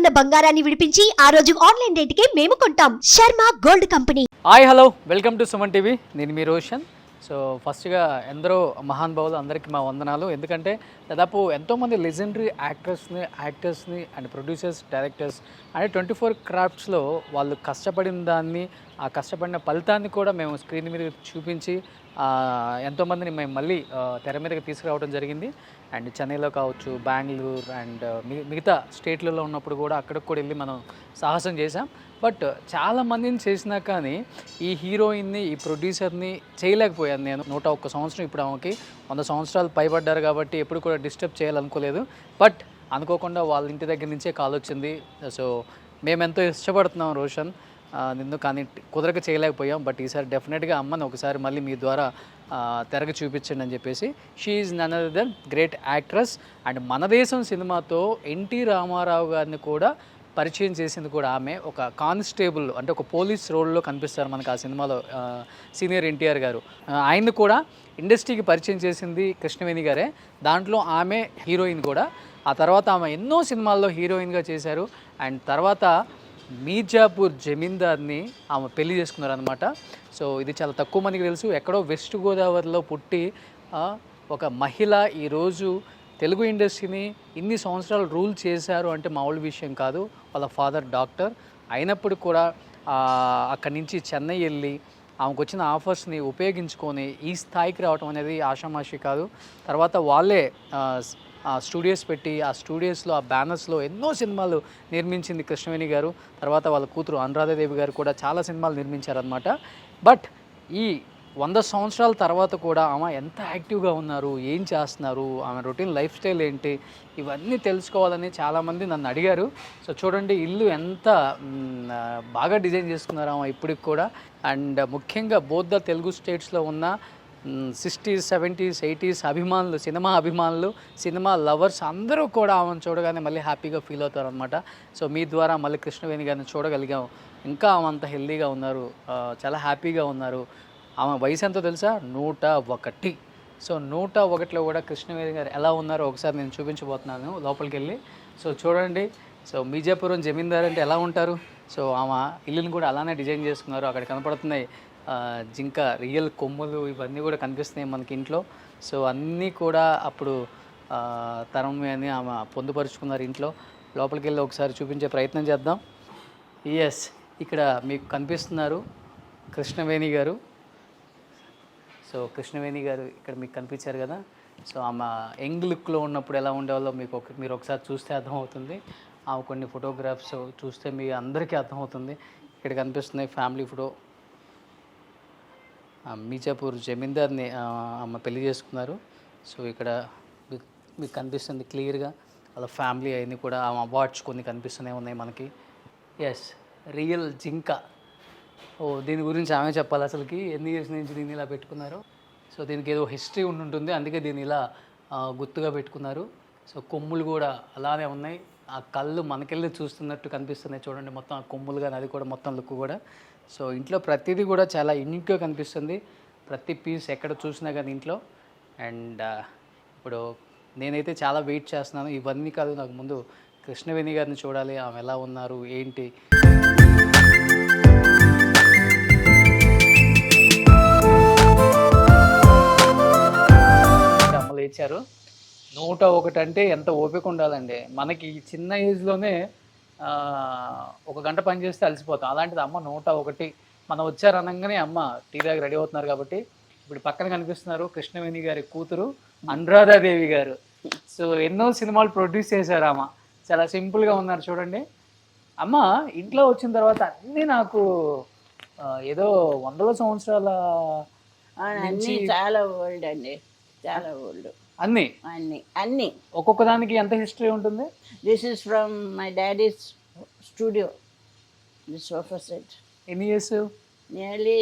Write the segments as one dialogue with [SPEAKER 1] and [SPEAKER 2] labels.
[SPEAKER 1] ఉన్న బంగారాన్ని విడిపించి ఆ రోజు ఆన్లైన్ రేటుకే మేము కొంటాం. Sharma gold company.
[SPEAKER 2] Hi hello, welcome to Suman TV. నేను మీ రోషన్. సో ఫస్ట్గా ఎందరో మహానుభావులు అందరికీ మా వందనాలు. ఎందుకంటే దాదాపు ఎంతోమంది లెజెండరీ యాక్టర్స్ని అండ్ ప్రొడ్యూసర్స్, డైరెక్టర్స్ అంటే 24 క్రాఫ్ట్స్లో వాళ్ళు కష్టపడిన దాన్ని, ఆ కష్టపడిన ఫలితాన్ని కూడా మేము స్క్రీన్ మీద చూపించి ఎంతోమందిని మేము మళ్ళీ తెర మీదకి తీసుకురావడం జరిగింది. అండ్ చెన్నైలో కావచ్చు, బెంగళూరు అండ్ మిగతా స్టేట్లలో ఉన్నప్పుడు కూడా అక్కడికి కూడా వెళ్ళి మనం సాహసం చేసాం. బట్ చాలామందిని చేసినా కానీ ఈ హీరోయిన్ని, ఈ ప్రొడ్యూసర్ని చేయలేకపోయాను నేను. 101 సంవత్సరం ఇప్పుడు ఆమెకి 100 సంవత్సరాలు పైబడ్డారు కాబట్టి ఎప్పుడు కూడా డిస్టర్బ్ చేయాలనుకోలేదు. బట్ అనుకోకుండా వాళ్ళ ఇంటి దగ్గర నుంచే కాల్ వచ్చింది. సో మేమెంతో ఇష్టపడుతున్నాం రోషన్ నిన్ను, కానీ కుదరక చేయలేకపోయాం. బట్ ఈసారి డెఫినెట్గా అమ్మని ఒకసారి మళ్ళీ మీ ద్వారా తెరగ చూపించండి అని చెప్పేసి. She is none other than great actress. And Mana Desam సినిమాతో ఎన్టీ రామారావు గారిని కూడా పరిచయం చేసింది కూడా ఆమె. ఒక కానిస్టేబుల్ అంటే ఒక పోలీస్ రోల్లో కనిపిస్తారు మనకు ఆ సినిమాలో సీనియర్ ఎన్టీఆర్ గారు. ఆయన్ని కూడా ఇండస్ట్రీకి పరిచయం చేసింది కృష్ణవేణి గారే. దాంట్లో ఆమె హీరోయిన్ కూడా. ఆ తర్వాత ఆమె ఎన్నో సినిమాల్లో హీరోయిన్గా చేశారు. అండ్ తర్వాత మీర్జాపూర్ జమీందార్ని ఆమె పెళ్లి చేసుకున్నారనమాట. సో ఇది చాలా తక్కువ మందికి తెలుసు. ఎక్కడో వెస్ట్ గోదావరిలో పుట్టి ఒక మహిళ ఈరోజు తెలుగు ఇండస్ట్రీని ఇన్ని సంవత్సరాలు రూల్ చేశారు అంటే మామూలు విషయం కాదు. వాళ్ళ ఫాదర్ డాక్టర్ అయినప్పుడు కూడా అక్కడి నుంచి చెన్నై వెళ్ళి ఆమెకు వచ్చిన ఆఫర్స్ని ఉపయోగించుకొని ఈ స్థాయికి రావడం అనేది ఆషామాషి కాదు. తర్వాత వాళ్ళే స్టూడియోస్ పెట్టి ఆ స్టూడియోస్లో, ఆ బ్యానర్స్లో ఎన్నో సినిమాలు నిర్మించింది కృష్ణవేణి గారు. తర్వాత వాళ్ళ కూతురు అనురాధాదేవి గారు కూడా చాలా సినిమాలు నిర్మించారనమాట. బట్ ఈ 100 సంవత్సరాల తర్వాత కూడా ఆమె ఎంత యాక్టివ్గా ఉన్నారు, ఏం చేస్తున్నారు, ఆమె రొటీన్ లైఫ్ స్టైల్ ఏంటి, ఇవన్నీ తెలుసుకోవాలని చాలామంది నన్ను అడిగారు. సో చూడండి ఇల్లు ఎంత బాగా డిజైన్ చేసుకున్నారు ఆమె ఇప్పటికి కూడా. అండ్ ముఖ్యంగా బోత్ ద తెలుగు స్టేట్స్లో ఉన్న 60s, 70s, 80s అభిమానులు, సినిమా అభిమానులు, సినిమా లవర్స్ అందరూ కూడా ఆమెను చూడగానే మళ్ళీ హ్యాపీగా ఫీల్ అవుతారు అనమాట. సో మీ ద్వారా మళ్ళీ కృష్ణవేణి గారిని చూడగలిగాం. ఇంకా ఆమె అంత హెల్దీగా ఉన్నారు, చాలా హ్యాపీగా ఉన్నారు. ఆమె వయసు ఎంతో తెలుసా? 101. సో 101లో కూడా కృష్ణవేణి గారు ఎలా ఉన్నారో ఒకసారి నేను చూపించబోతున్నాను లోపలికి వెళ్ళి. సో చూడండి. సో మీర్జాపురం జమీందార్ అంటే ఎలా ఉంటారు. సో ఆమె ఇల్లుని కూడా అలానే డిజైన్ చేసుకున్నారు. అక్కడ కనపడుతున్నాయి జింక రియల్ కొమ్ములు, ఇవన్నీ కూడా కనిపిస్తున్నాయి మనకి ఇంట్లో. సో అన్నీ కూడా అప్పుడు తరం అని ఆమె పొందుపరుచుకున్నారు ఇంట్లో. లోపలికి వెళ్ళి ఒకసారి చూపించే ప్రయత్నం చేద్దాం. ఎస్, ఇక్కడ మీకు కనిపిస్తున్నారు కృష్ణవేణి గారు. సో కృష్ణవేణి గారు ఇక్కడ మీకు కనిపించారు కదా. సో ఆమె యంగ్ లుక్లో ఉన్నప్పుడు ఎలా ఉండేవాళ్ళో మీరు ఒకసారి చూస్తే అర్థమవుతుంది. ఆమె కొన్ని ఫోటోగ్రాఫ్స్ చూస్తే మీ అందరికీ అర్థమవుతుంది. ఇక్కడ కనిపిస్తున్నాయి ఫ్యామిలీ ఫోటో. మీర్జాపూర్ జమీందార్ని ఆమె పెళ్లి చేసుకున్నారు. సో ఇక్కడ మీకు కనిపిస్తుంది క్లియర్గా వాళ్ళ ఫ్యామిలీ అవన్నీ కూడా. ఆమె అవార్డ్స్ కొన్ని కనిపిస్తూనే ఉన్నాయి మనకి. ఎస్, రియల్ జింక. దీని గురించి ఆమె చెప్పాలి అసలుకి ఎన్ని ఇయర్స్ నుంచి దీన్ని ఇలా పెట్టుకున్నారు. సో దీనికి ఏదో హిస్టరీ ఉంటుంది, అందుకే దీన్ని ఇలా గుర్తుగా పెట్టుకున్నారు. సో కొమ్ములు కూడా అలానే ఉన్నాయి. ఆ కళ్ళు మనకెళ్ళి చూస్తున్నట్టు కనిపిస్తున్నాయి చూడండి, మొత్తం ఆ కొమ్ములు కానీ అది కూడా మొత్తం లుక్ కూడా. సో ఇంట్లో ప్రతిదీ కూడా చాలా యూనిక్గా కనిపిస్తుంది, ప్రతి పీస్ ఎక్కడ చూసినా కానీ ఇంట్లో. అండ్ ఇప్పుడు నేనైతే చాలా వెయిట్ చేస్తున్నాను. ఇవన్నీ కాదు, నాకు ముందు కృష్ణవేణి గారిని చూడాలి, ఆమె ఎలా ఉన్నారు ఏంటి. అమ్మలు ఇచ్చారు. 101 అంటే ఎంత ఓపిక ఉండాలండి మనకి. చిన్న ఏజ్లోనే 1 గంట పని చేస్తే అలసిపోతాం. అలాంటిది అమ్మ 101. మనం వచ్చారనగానే అమ్మ టీ దాకా రెడీ అవుతున్నారు కాబట్టి. ఇప్పుడు పక్కన కనిపిస్తున్నారు కృష్ణవేణి గారి కూతురు అనురాధాదేవి గారు. సో ఎన్నో సినిమాలు ప్రొడ్యూస్ చేశారు ఆమె. చాలా సింపుల్గా ఉన్నారు చూడండి. అమ్మ ఇంట్లో వచ్చిన తర్వాత అన్నీ నాకు ఏదో 100 సంవత్సరాల
[SPEAKER 3] అన్నీ చాలా ఓల్డ్ అండి, చాలా ఓల్డ్.
[SPEAKER 2] అన్నీ
[SPEAKER 3] అన్నీ అన్నీ
[SPEAKER 2] ఒక్కొక్క దానికి ఎంత హిస్టరీ ఉంటుంది.
[SPEAKER 3] This is from my daddy's studio, this sofa set.
[SPEAKER 2] ఎన్ని ఇయర్స్?
[SPEAKER 3] నియర్లీ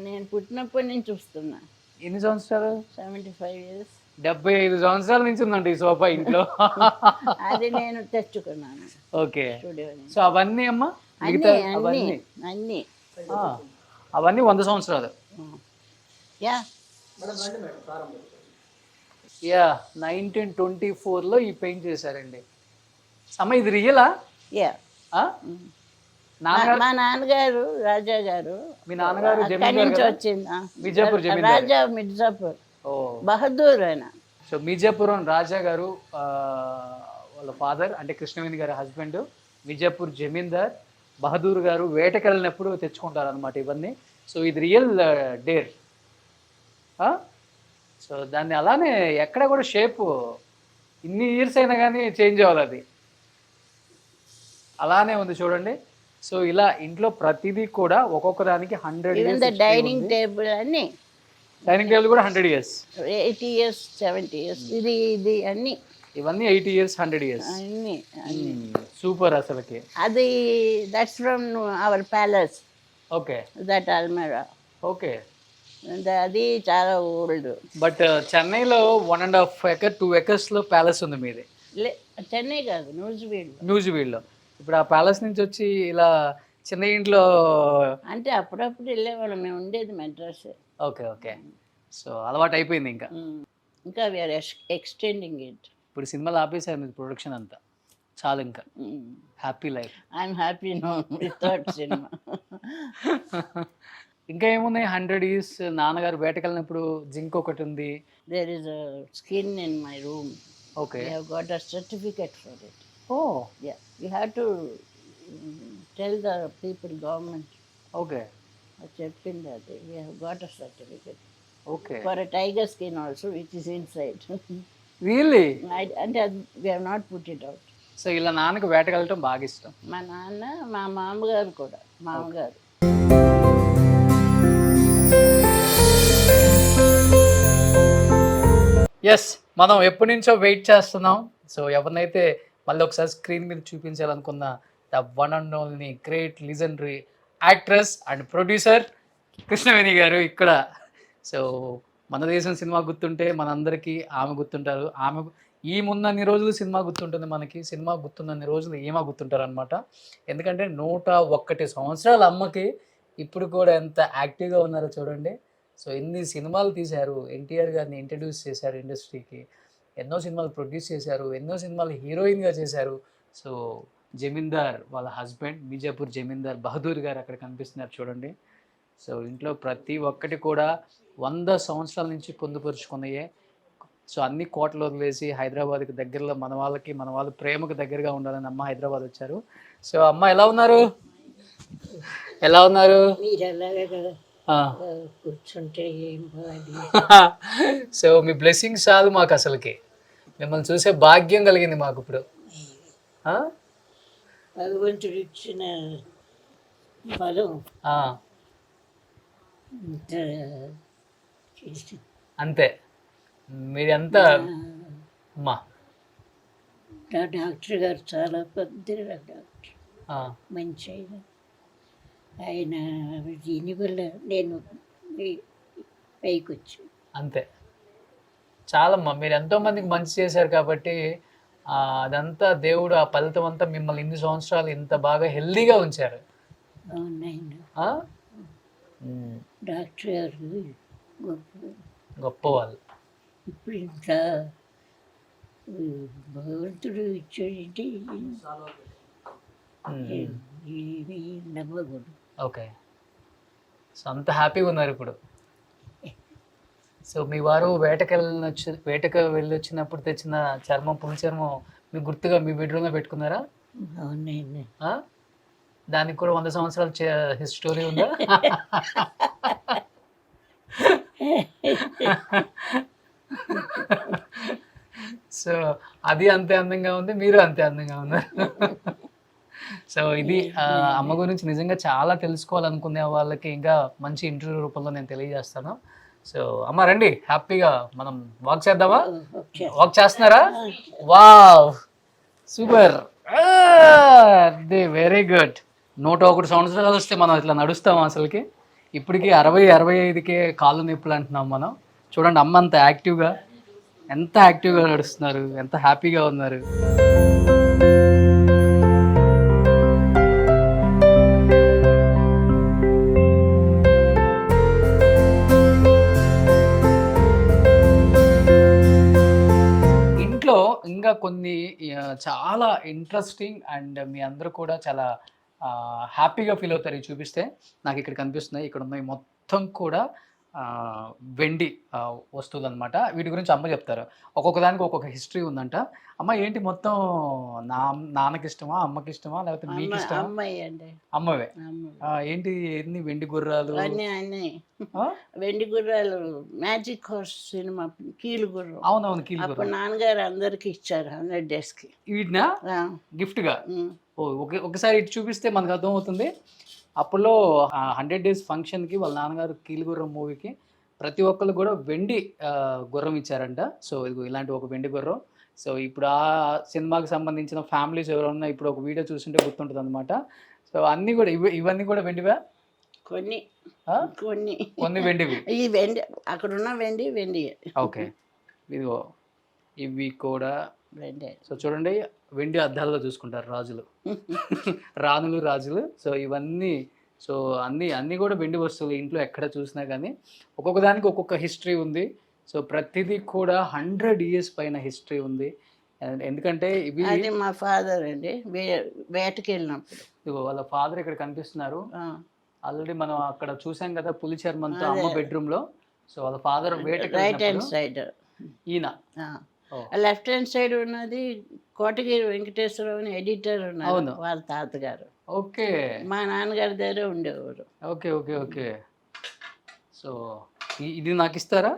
[SPEAKER 3] నేను పుట్టినప్పటి నుంచి చూస్తున్నా.
[SPEAKER 2] ఎన్ని సంవత్సరాలు?
[SPEAKER 3] 75 years.
[SPEAKER 2] 75 సంవత్సరాల నుంచి ఉందండి ఈ సోఫా ఇంట్లో.
[SPEAKER 3] అది నేను తెచ్చుకున్నాను.
[SPEAKER 2] ఓకే.
[SPEAKER 3] స్టూడియో.
[SPEAKER 2] సో అవన్నీ అమ్మ
[SPEAKER 3] అన్నీ అన్నీ
[SPEAKER 2] అవన్నీ 100 సంవత్సరాలు.
[SPEAKER 3] యా
[SPEAKER 2] యా 1924లో ఈ పెయింట్ చేశారండి. అమ్మ ఇది రియలా?
[SPEAKER 3] యా
[SPEAKER 2] ఆ? నాన్నగారు
[SPEAKER 3] మా నాన్నగారు రాజా గారు
[SPEAKER 2] మీ నాన్నగారు
[SPEAKER 3] అక్కడి
[SPEAKER 2] జమీందార్
[SPEAKER 3] నుంచి
[SPEAKER 2] కదా?
[SPEAKER 3] వచ్చింది
[SPEAKER 2] మిర్జాపూర్ జమీందార్.
[SPEAKER 3] రాజా మిర్జాపూర్
[SPEAKER 2] ఓ
[SPEAKER 3] బహదూర్ ఆయన.
[SPEAKER 2] సో మిర్జాపురం రాజా గారు వాళ్ళ ఫాదర్ అంటే కృష్ణవేణి గారి హస్బెండ్ మిర్జాపూర్ జమీందార్ బహదూర్ గారు వేటకెళ్ళినప్పుడు తెచ్చుకుంటారు అనమాట ఇవన్నీ. సో ఇది రియల్ డేర్. సో దాన్ని అలానే ఎక్కడ కూడా షేప్ ఇన్ని ఇయర్స్ అయినా కానీ చేంజ్ అవ్వాలి, అది అలానే ఉంది చూడండి. సో ఇలా ఇంట్లో ప్రతిదీ కూడా ఒక్కొక్క దానికి 100
[SPEAKER 3] ఈవెన్ ద డైనింగ్ టేబుల్ అన్ని
[SPEAKER 2] డైనింగ్ టేబుల్ కూడా 100 years,
[SPEAKER 3] 80 years 70 years ఇది అన్ని
[SPEAKER 2] ఇవన్నీ 80 years 100 years.
[SPEAKER 3] అన్ని
[SPEAKER 2] సూపర్ అసలుకి.
[SPEAKER 3] అది that's from our palace,
[SPEAKER 2] okay
[SPEAKER 3] that అల్మెరా.
[SPEAKER 2] ఓకే.
[SPEAKER 3] అది చాలా ఓల్డ్.
[SPEAKER 2] బట్ చెన్నైలో 1.5 acre 2 acres లో ప్యాలెస్ ఉంది మీది.
[SPEAKER 3] చెన్నై కాదు, న్యూజివీడ్.
[SPEAKER 2] న్యూజివీడ్లో. ఇప్పుడు ఆ ప్యాలెస్ నుంచి వచ్చి ఇలా చిన్న ఇంట్లో
[SPEAKER 3] అంటే అప్పుడప్పుడు వెళ్ళేవాళ్ళం, మేము ఉండేది మెడ్రాస్.
[SPEAKER 2] Okay okay. సో అలవాటు అయిపోయింది ఇంకా.
[SPEAKER 3] ఇంకా వీఆర్ ఎక్స్టెండింగ్ ఇట్.
[SPEAKER 2] ఇప్పుడు సినిమాలు ఆపేసారు మీరు ప్రొడక్షన్ అంతా, చాలు ఇంకా happy life.
[SPEAKER 3] I'm happy no without cinema.
[SPEAKER 2] ఇంకా ఏమున్నాయి? 100 years నాన్నగారు వేటకెళ్ళినప్పుడు జింక్ ఒకటి ఉంది.
[SPEAKER 3] There is a skin in my room.
[SPEAKER 2] Okay.
[SPEAKER 3] We have got a certificate for it.
[SPEAKER 2] ఓ
[SPEAKER 3] Yeah, we have to tell the people, government.
[SPEAKER 2] Okay
[SPEAKER 3] చెప్పింది అది. We have got a certificate
[SPEAKER 2] okay.
[SPEAKER 3] for a tiger skin also, which is inside.
[SPEAKER 2] Really?
[SPEAKER 3] అంటే we have not put it out.
[SPEAKER 2] So ఇలా నాన్నకు వేటకెళ్ళటం బాగా ఇష్టం.
[SPEAKER 3] మా నాన్న, మా మామగారు కూడా, మామగారు.
[SPEAKER 2] ఎస్, మనం ఎప్పటి నుంచో వెయిట్ చేస్తున్నాం. సో ఎవరినైతే మళ్ళీ ఒకసారి స్క్రీన్ మీద చూపించాలనుకున్న the one and only great legendary actress and producer Krishnaveni garu ఇక్కడ. సో మన దేశం సినిమా గుర్తుంటే మనందరికీ ఆమె గుర్తుంటారు. ఆమె ఈ ముందన్ని రోజులు సినిమా గుర్తుంటుంది మనకి, సినిమా గుర్తున్నన్ని రోజులు ఏమా గుర్తుంటారు అనమాట. ఎందుకంటే 101 సంవత్సరాల అమ్మకి ఇప్పుడు కూడా ఎంత యాక్టివ్గా ఉన్నారో చూడండి. సో ఎన్ని సినిమాలు తీశారు, ఎన్టీఆర్ గారిని ఇంట్రడ్యూస్ చేశారు ఇండస్ట్రీకి, ఎన్నో సినిమాలు ప్రొడ్యూస్ చేశారు, ఎన్నో సినిమాలు హీరోయిన్గా చేశారు. సో జమీందార్ వాళ్ళ హస్బెండ్ మిర్జాపూర్ జమీందార్ బహదూర్ గారు అక్కడ కనిపిస్తున్నారు చూడండి. సో ఇంట్లో ప్రతి ఒక్కటి కూడా 100 సంవత్సరాల నుంచి పొందుపరుచుకున్నాయే. సో అన్ని కోటలు వదిలేసి హైదరాబాద్కి దగ్గరలో మన వాళ్ళ ప్రేమకు దగ్గరగా ఉండాలని అమ్మ హైదరాబాద్ వచ్చారు. సో అమ్మ ఎలా ఉన్నారు? ఎలా ఉన్నారు?
[SPEAKER 3] కూర్చుంటే
[SPEAKER 2] సో మీ బ్లెస్సింగ్స్ చాలు మాకు, అసలుకి మిమ్మల్ని చూసే భాగ్యం కలిగింది మాకు ఇప్పుడు.
[SPEAKER 3] భగవంతుడు ఇచ్చిన ఫలం
[SPEAKER 2] అంతే. మీరంతా అమ్మా
[SPEAKER 3] డాక్టర్ గారు చాలా పెద్ద డాక్టర్, మంచి ఆయన దీనివల్ల నేను పైకి వచ్చి.
[SPEAKER 2] అంతే చాలమ్మా. మీరు ఎంతోమందికి మంచి చేశారు కాబట్టి అదంతా దేవుడు ఆ ఫలితం అంతా మిమ్మల్ని ఇన్ని సంవత్సరాలు ఇంత బాగా హెల్దీగా ఉంచారు.
[SPEAKER 3] అవునండి. డాక్టర్ గారు
[SPEAKER 2] గొప్ప వాళ్ళు.
[SPEAKER 3] ఇప్పుడు ఇంత భగవంతుడు ఇచ్చాడంటే ఏమీ నమ్మకూడదు.
[SPEAKER 2] ఓకే. సో అంత హ్యాపీగా ఉన్నారు ఇప్పుడు. సో మీ వారు వేటకు వెళ్ళి వచ్చినప్పుడు తెచ్చిన చర్మం, పులి చర్మం మీకు గుర్తుగా మీ బెడ్రూమ్లో పెట్టుకున్నారా?
[SPEAKER 3] అవునండి.
[SPEAKER 2] దానికి కూడా 100 సంవత్సరాల స్టోరీ ఉందా? సో అది అంతే అందంగా ఉంది, మీరు అంతే అందంగా ఉన్నారు. సో ఇది అమ్మ గురించి నిజంగా చాలా తెలుసుకోవాలనుకునే వాళ్ళకి ఇంకా మంచి ఇంటర్వ్యూ రూపంలో నేను తెలియజేస్తాను. సో అమ్మ రండి, హ్యాపీగా మనం వాక్ చేద్దామా? వాక్ చేస్తున్నారా? Wow, super, very good. 101 సంవత్సరాలు వస్తే మనం ఇట్లా నడుస్తాం అసలుకి. ఇప్పటికీ 60-65కే కాళ్ళు నొప్పులు అంటున్నాం మనం. చూడండి అమ్మ అంత యాక్టివ్గా, ఎంత యాక్టివ్గా నడుస్తున్నారు, ఎంత హ్యాపీగా ఉన్నారు. ఇంట్లో ఇంకా కొన్ని చాలా ఇంట్రెస్టింగ్ అండ్ మీ అందరూ కూడా చాలా హ్యాపీగా ఫీల్ అవుతారు ఇది చూపిస్తే. నాకు ఇక్కడ కనిపిస్తున్నాయి, ఇక్కడ ఉన్నాయి మొత్తం కూడా వెండి వస్తువులు అనమాట. వీటి గురించి అమ్మ చెప్తారు. ఒక్కొక్క దానికి ఒక్కొక్క హిస్టరీ ఉందంట. అమ్మ ఏంటి మొత్తం నాన్నకి ఇష్టమా, అమ్మకి ఇష్టమా, లేకపోతే మీకు ఇష్టమా?
[SPEAKER 3] అమ్మాయి అండి,
[SPEAKER 2] అమ్మవే.
[SPEAKER 3] అమ్మాయి.
[SPEAKER 2] ఏంటి ఎన్ని వెండి గుర్రాలు?
[SPEAKER 3] అన్నీ వెండి గుర్రాలు. మ్యాజిక్ హార్స్ సినిమా కీలు గుర్రం.
[SPEAKER 2] అవునవును, కీలు
[SPEAKER 3] అప్పుడు
[SPEAKER 2] గుర్రం.
[SPEAKER 3] నాన్నగారు అందరికి ఇచ్చారు 100 days కి.
[SPEAKER 2] వీటినా గిఫ్ట్ గా? ఒకసారి ఇటు చూపిస్తే మనకు అర్థమవుతుంది. అప్పుడులో 100 days ఫంక్షన్కి వాళ్ళ నాన్నగారు కీలుగుర్రం మూవీకి ప్రతి ఒక్కరు కూడా వెండి గుర్రం ఇచ్చారంట. సో ఇది ఇలాంటి ఒక వెండి గుర్రం. సో ఇప్పుడు ఆ సినిమాకి సంబంధించిన ఫ్యామిలీస్ ఎవరైనా ఇప్పుడు ఒక వీడియో చూస్తుంటే గుర్తుంటుంది అనమాట. సో అన్నీ కూడా ఇవన్నీ కూడా వెండివా?
[SPEAKER 3] కొన్ని కొన్ని
[SPEAKER 2] కొన్ని వెండివి.
[SPEAKER 3] ఈ వెండి అక్కడున్న వెండి.
[SPEAKER 2] ఓకే, ఇదిగో ఇవి కూడా
[SPEAKER 3] వెండి.
[SPEAKER 2] సో చూడండి, వెండి అద్దాలలో చూసుకుంటారు రాజులు, రాణులు రాజులు. సో ఇవన్నీ, సో అన్నీ కూడా వెండి వస్తువులు. ఇంట్లో ఎక్కడ చూసినా కానీ ఒక్కొక్క దానికి ఒక్కొక్క హిస్టరీ ఉంది. సో ప్రతిదీ కూడా 100 years పైన హిస్టరీ ఉంది. ఎందుకంటే ఇవి
[SPEAKER 3] అది మా ఫాదర్ అండి, వేటకి వెళ్ళినప్పుడు.
[SPEAKER 2] ఇదిగో వాళ్ళ ఫాదర్ ఇక్కడ కనిపిస్తున్నారు. ఆల్రెడీ మనం అక్కడ చూసాం కదా పులి చర్మంతో అమ్మ బెడ్రూమ్ లో. సో వాళ్ళ ఫాదర్ వేటకి
[SPEAKER 3] రైట్ హ్యాండ్ సైడ్
[SPEAKER 2] ఈయన.
[SPEAKER 3] లెఫ్ట్ హ్యాండ్ సైడ్ ఉన్నది కోటగిరి వెంకటేశ్వరరావు అని ఎడిటర్ ఉన్నారు, వాళ్ళ తాతగారు.
[SPEAKER 2] ఓకే,
[SPEAKER 3] మా నాన్నగారి దగ్గర ఉండేవారు.
[SPEAKER 2] Okay okay okay. సో ఇది నాకు ఇస్తారా?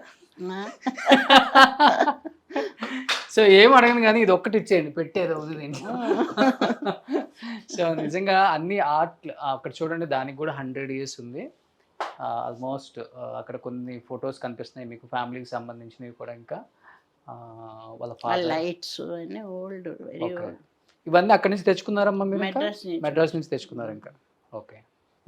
[SPEAKER 2] సో ఏం అడగను కానీ ఇది ఒక్కటి ఇచ్చేయండి, పెట్టేది వదిలేండి. సో నిజంగా అన్ని ఆర్ట్ అక్కడ చూడండి, దానికి కూడా 100 years ఉంది ఆల్మోస్ట్. అక్కడ కొన్ని ఫొటోస్ కనిపిస్తున్నాయి మీకు ఫ్యామిలీకి సంబంధించినవి కూడా. ఇంకా వాళ్ళ ఫాదర్
[SPEAKER 3] లైట్స్ అన్నీ ఓల్డ్, వెరీ ఓల్డ్.
[SPEAKER 2] ఇవన్నీ అక్కడి నుంచి తెచ్చుకున్నారమ్మా మీరు? మెడ్రాస్ నుంచి తెచ్చుకున్నారు ఇంకా. ఓకే,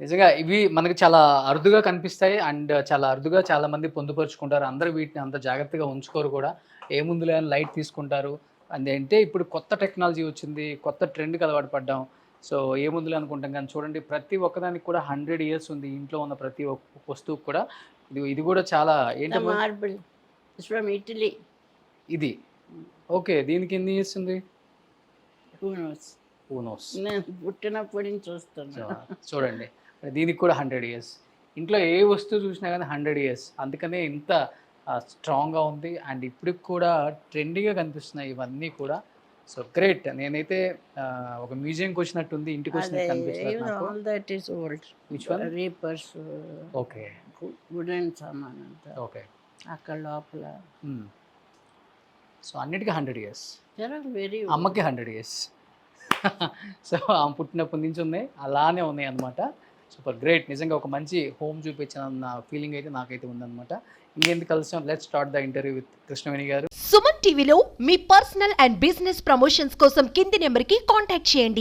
[SPEAKER 2] నిజంగా ఇవి మనకి చాలా అరుదుగా కనిపిస్తాయి అండ్ చాలా అరుదుగా చాలా మంది పొందుపరుచుకుంటారు. అందరూ వీటిని అంత జాగ్రత్తగా ఉంచుకోరు కూడా. ఏముందులే అని లైట్ తీసుకుంటారు. అంటే ఇప్పుడు కొత్త టెక్నాలజీ వచ్చింది, కొత్త ట్రెండ్కి అలవాటు పడ్డాం. సో ఏముందులే అనుకుంటాం కానీ చూడండి ప్రతి ఒక్కదానికి కూడా 100 years ఉంది. ఇంట్లో ఉన్న ప్రతి ఒక్క వస్తువు కూడా. ఇది కూడా చాలా ఏంటి,
[SPEAKER 3] మార్బుల్ ఫ్రమ్ ఇటలీ.
[SPEAKER 2] ఇది ఓకే, దీనికి ఎన్ని ఇయర్స్ ఉంది?
[SPEAKER 3] నేను పుట్టినప్పటి నుంచి చూస్తున్నా.
[SPEAKER 2] చూడండి దీనికి కూడా 100 years. ఇంట్లో ఏ వస్తువు చూసినా కానీ 100 years. అందుకనే ఇంత స్ట్రాంగ్గా ఉంది అండ్ ఇప్పుడు కూడా ట్రెండీగా కనిపిస్తున్నాయి ఇవన్నీ కూడా. So great. నేనైతే ఒక మ్యూజియంకి వచ్చినట్టుంది, ఇంటికి వచ్చినట్టు కనిపిస్తుంది. ఓకే,
[SPEAKER 3] వుడెన్ సామాన్ అంతా
[SPEAKER 2] ఓకే
[SPEAKER 3] అక్కడ లోపల.
[SPEAKER 2] సో అన్నిటికీ 100 years.
[SPEAKER 3] వెరీ
[SPEAKER 2] అమ్మకి 100 years. సో ఆమె పుట్టినప్పటి నుంచి ఉన్నాయి, అలానే ఉన్నాయి అనమాట. Super great. నిజంగా ఒక మంచి హోమ్ చూపించిన ఫీలింగ్ అయితే నాకైతే ఉందన్నమాట. ఇంకెందుకు కలిసాం, let's start the interview with Krishnaveni గారు.
[SPEAKER 1] సుమన్ టీవీలో మీ పర్సనల్ అండ్ బిజినెస్ ప్రమోషన్స్ కోసం కింది నెంబర్కి కాంటాక్ట్ చేయండి.